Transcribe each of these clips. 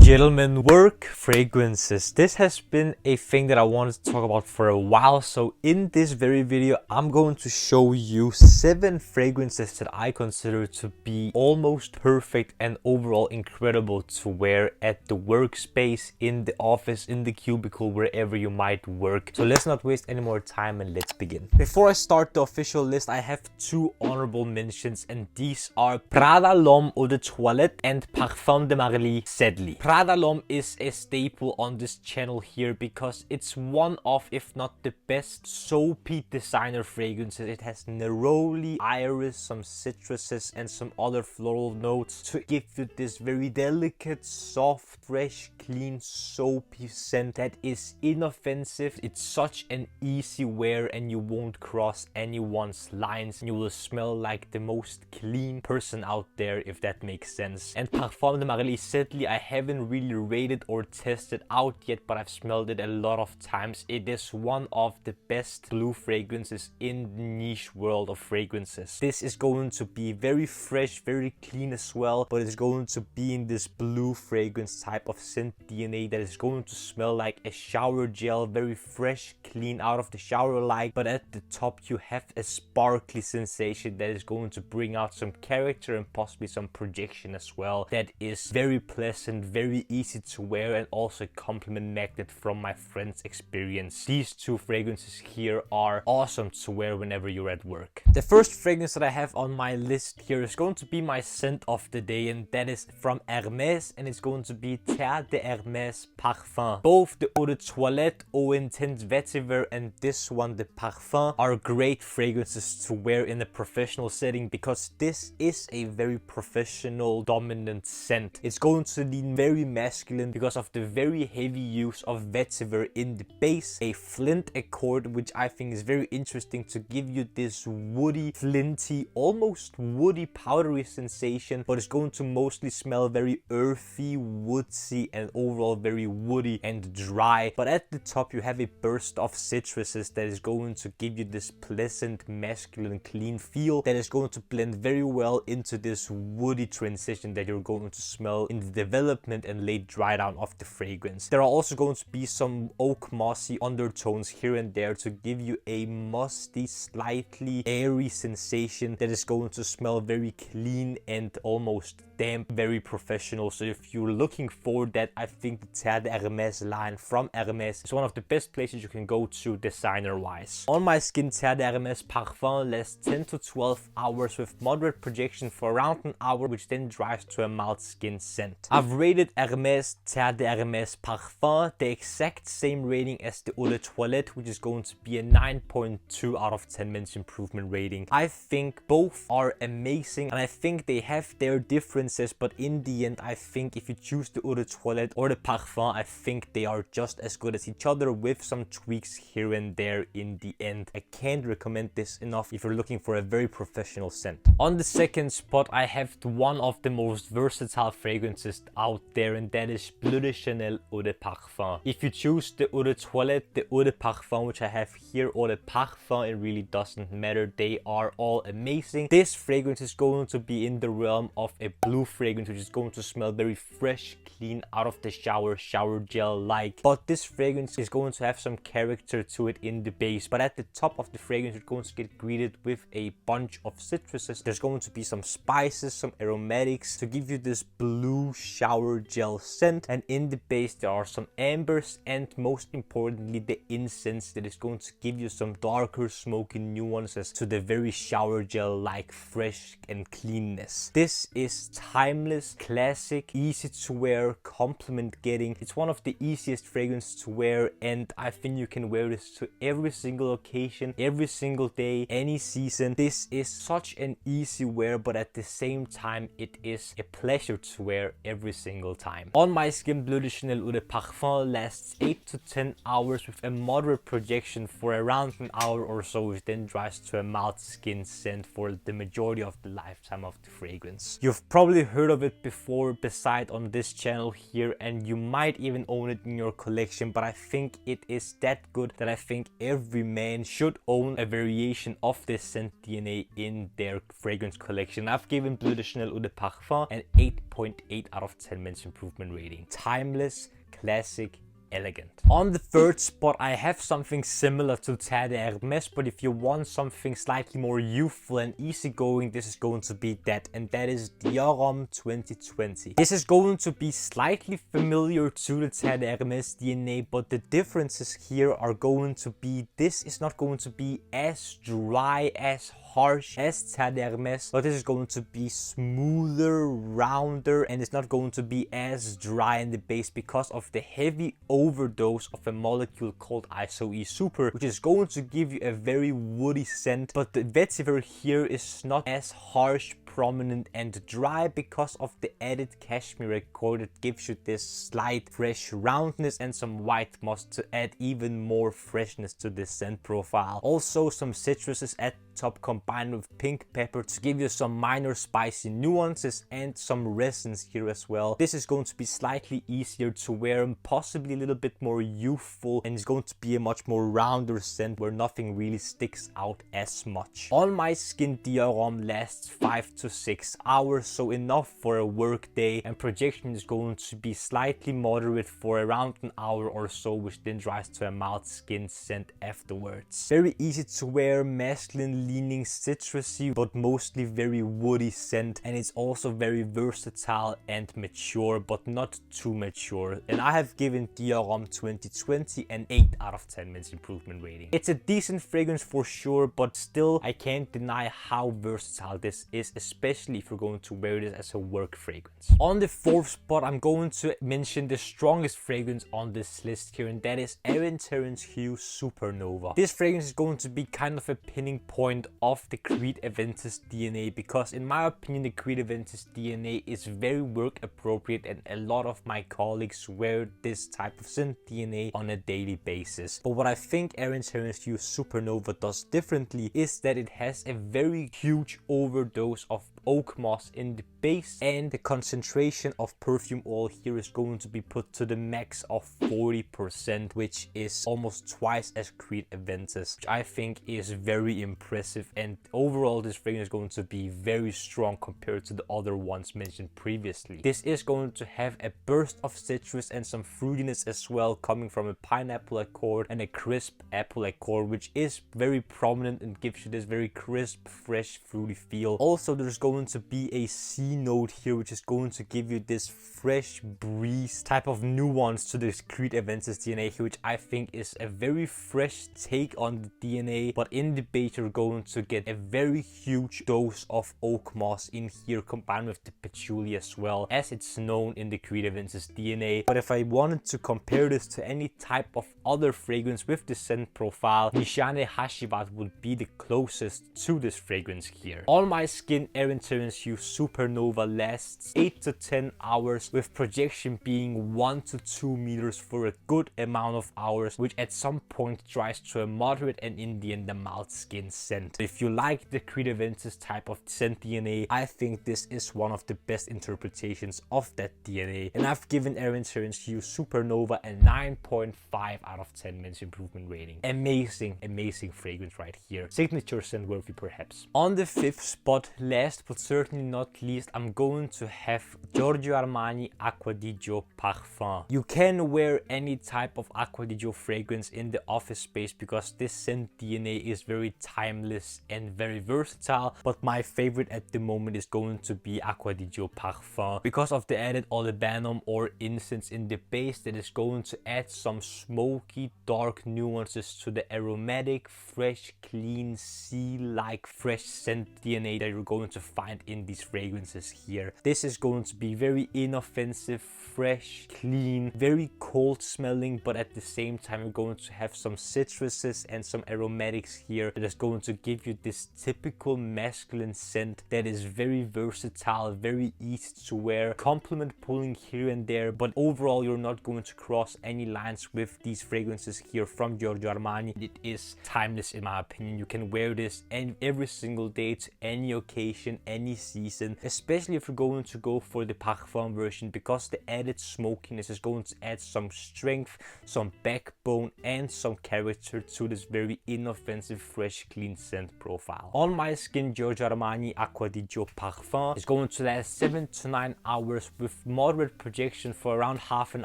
gentlemen, work fragrances. This has been a thing that I wanted to talk about for a while. So in this very video, I'm going to show you 7 fragrances that I consider to be almost perfect and overall incredible to wear at the workspace, in the office, in the cubicle, wherever you might work. So let's not waste any more time and let's begin. Before I start the official list, I have 2 honorable mentions, and these are Prada L'Homme Eau de Toilette and Parfum de Marly Sedley. Prada L'Homme is a staple on this channel here because it's one of, if not the best, soapy designer fragrances. It has neroli, iris, some citruses, and some other floral notes to give you this very delicate, soft, fresh, clean, soapy scent that is inoffensive. It's such an easy wear and you won't cross anyone's lines. You will smell like the most clean person out there, if that makes sense. And Parfum de Marly Sedley, I haven't really rated or tested out yet, but I've smelled it a lot of times. It is one of the best blue fragrances in the niche world of fragrances. This is going to be very fresh, very clean as well, but it's going to be in this blue fragrance type of scent DNA that is going to smell like a shower gel, very fresh, clean, out of the shower like, but at the top you have a sparkly sensation that is going to bring out some character and possibly some projection as well. That is very pleasant, very easy to wear, and also a compliment magnet from my friend's experience. These 2 fragrances here are awesome to wear whenever you're at work. The first fragrance that I have on my list here is going to be my scent of the day, and that is from Hermès, and it's going to be Terre de Hermès Parfum. Both the Eau de Toilette, Eau Intense Vetiver, and this one, the Parfum, are great fragrances to wear in a professional setting because this is a very professional dominant scent. It's going to lean very masculine because of the very heavy use of vetiver in the base, a flint accord, which I think is very interesting to give you this woody, flinty, almost woody, powdery sensation, but it's going to mostly smell very earthy, woodsy, and overall very woody and dry. But at the top you have a burst of citruses that is going to give you this pleasant, masculine, clean feel that is going to blend very well into this woody transition that you're going to smell in the development and late dry down of the fragrance. There are also going to be some oak mossy undertones here and there to give you a musty, slightly airy sensation that is going to smell very clean and almost damp, very professional. So if you're looking for that, I think the Terre de Hermès line from Hermès is one of the best places you can go to designer wise. On my skin, Terre de Hermès Parfum lasts 10 to 12 hours with moderate projection for around an hour, which then dries to a mild skin scent. I've rated Hermès Terre de Hermès Parfum the exact same rating as the Eau de Toilette, which is going to be a 9.2 out of 10 men's improvement rating. I think both are amazing and I think they have their differences, but in the end I think if you choose the Eau de Toilette or the Parfum, I think they are just as good as each other with some tweaks here and there in the end. I can't recommend this enough if you're looking for a very professional scent. On the second spot, I have one of the most versatile fragrances out there, and that is Bleu de Chanel Eau de Parfum. If you choose the Eau de Toilette, the Eau de Parfum, which I have here, or the Parfum, it really doesn't matter. They are all amazing. This fragrance is going to be in the realm of a blue fragrance, which is going to smell very fresh, clean, out of the shower gel like. But this fragrance is going to have some character to it in the base. But at the top of the fragrance, you're going to get greeted with a bunch of citruses. There's going to be some spices, some aromatics to give you this blue shower gel scent. And in the base, there are some ambers and most importantly, the incense that is going to give you some darker, smoky nuances to the very shower gel like fresh and cleanness. This is timeless, classic, easy to wear, compliment getting. It's one of the easiest fragrances to wear, and I think you can wear this to every single occasion, every single day, any season. This is such an easy wear, but at the same time it is a pleasure to wear every single time. On my skin, Bleu de Chanel Eau de Parfum lasts 8 to 10 hours with a moderate projection for around an hour or so, which then dries to a mild skin scent for the majority of the lifetime of the fragrance. You've probably heard of it before beside on this channel here, and you might even own it in your collection, but I think it is that good that I think every man should own a variation of this scent DNA in their fragrance collection. I've given Bleu de Chanel Eau de Parfum an 8.8 out of 10 men's improvement improvement rating. Timeless, classic, elegant. On the third spot, I have something similar to Terre Hermès, but if you want something slightly more youthful and easygoing, this is going to be that, and that is Dior Homme 2020. This is going to be slightly familiar to the Terre Hermès DNA, but the differences here are going to be, this is not going to be as dry, as harsh as Terre Hermès, but this is going to be smoother, rounder, and it's not going to be as dry in the base because of the heavy overdose of a molecule called ISO-E Super, which is going to give you a very woody scent, but the vetiver here is not as harsh, prominent and dry because of the added cashmere accord that gives you this slight fresh roundness and some white moss to add even more freshness to this scent profile. Also some citruses at top combined with pink pepper to give you some minor spicy nuances and some resins here as well. This is going to be slightly easier to wear and possibly a little bit more youthful, and it's going to be a much more rounder scent where nothing really sticks out as much. On my skin, Dior Homme lasts 5 to 6 hours, so enough for a work day, and projection is going to be slightly moderate for around an hour or so, which then dries to a mild skin scent afterwards. Very easy to wear, masculine leaning, citrusy, but mostly very woody scent, and it's also very versatile and mature, but not too mature. And I have given Dior Homme 2020 an 8 out of 10 men's improvement rating. It's a decent fragrance for sure, but still I can't deny how versatile this is, especially if you're going to wear this as a work fragrance. On the fourth spot, I'm going to mention the strongest fragrance on this list here, and that is Terence Hughes Supernova. This fragrance is going to be kind of a pinning point of the Creed Aventus DNA, because in my opinion the Creed Aventus DNA is very work appropriate, and a lot of my colleagues wear this type of scent DNA on a daily basis. But what I think Terence Hughes Supernova does differently is that it has a very huge overdose of oak moss in the base, and the concentration of perfume oil here is going to be put to the max of 40%, which is almost twice as Creed Aventus, which I think is very impressive. And overall this fragrance is going to be very strong compared to the other ones mentioned previously. This is going to have a burst of citrus and some fruitiness as well, coming from a pineapple accord and a crisp apple accord, which is very prominent and gives you this very crisp, fresh, fruity feel. Also there's going to be a sea note here, which is going to give you this fresh breeze type of nuance to this Creed Aventus DNA here, which I think is a very fresh take on the DNA. But in the base you're going to get a very huge dose of oak moss in here, combined with the patchouli as well, as it's known in the Creed Aventus DNA. But if I wanted to compare this to any type of other fragrance with the scent profile, Nishane Hashivat would be the closest to this fragrance here. On my skin, Terence Hughes Supernova lasts 8 to 10 hours, with projection being 1 to 2 meters for a good amount of hours, which at some point dries to a moderate and in the end a mild skin scent. If you like the Creed Aventus type of scent DNA, I think this is one of the best interpretations of that DNA, and I've given Terence Hughes Supernova a 9.5 out of 10 men's improvement rating. Amazing fragrance right here. Signature scent worthy perhaps. On the fifth spot, last but certainly not least, I'm going to have Giorgio Armani Acqua Parfum. You can wear any type of Acqua fragrance in the office space because this scent DNA is very timeless and very versatile, but my favorite at the moment is going to be Acqua Parfum because of the added olibanum or incense in the base that is going to add some smoky dark nuances to the aromatic, fresh, clean, sea-like fresh scent DNA that you're going to find in these fragrances here. This is going to be very inoffensive, fresh, clean, very cold smelling, but at the same time you're going to have some citruses and some aromatics here that is going to give you this typical masculine scent that is very versatile, very easy to wear, compliment pulling here and there, but overall you're not going to cross any lines with these fragrances here from Giorgio Armani. It is timeless in my opinion. You can wear this every single day to any occasion, any season, especially especially if you're going to go for the Parfum version, because the added smokiness is going to add some strength, some backbone, and some character to this very inoffensive, fresh, clean scent profile. On my skin, Giorgio Armani Acqua di Dior Parfum is going to last 7 to 9 hours with moderate projection for around half an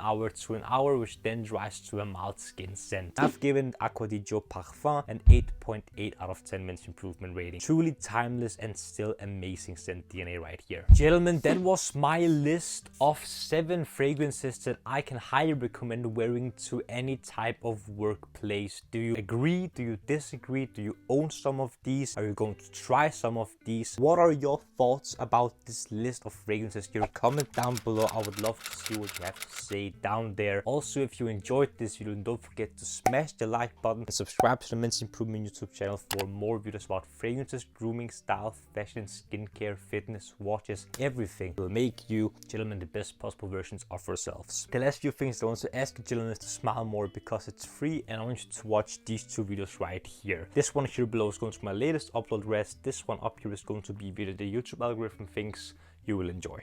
hour to an hour, which then dries to a mild skin scent. I've given Acqua di Dior Parfum an 8.8 out of 10 minutes improvement rating. Truly timeless and still amazing scent DNA right here. Gentlemen, that was my list of 7 fragrances that I can highly recommend wearing to any type of workplace. Do you agree? Do you disagree? Do you own some of these? Are you going to try some of these? What are your thoughts about this list of fragrances here? Comment down below. I would love to see what you have to say down there. Also, if you enjoyed this video, don't forget to smash the like button and subscribe to the Men's Improvement YouTube channel for more videos about fragrances, grooming, style, fashion, skincare, fitness, watches, everything will make you, gentlemen, the best possible versions of yourselves. The last few things I want to ask you, gentlemen, is to smile more because it's free, and I want you to watch these 2 videos right here. This one here below is going to be my latest upload rest. This one up here is going to be video the YouTube algorithm thinks you will enjoy.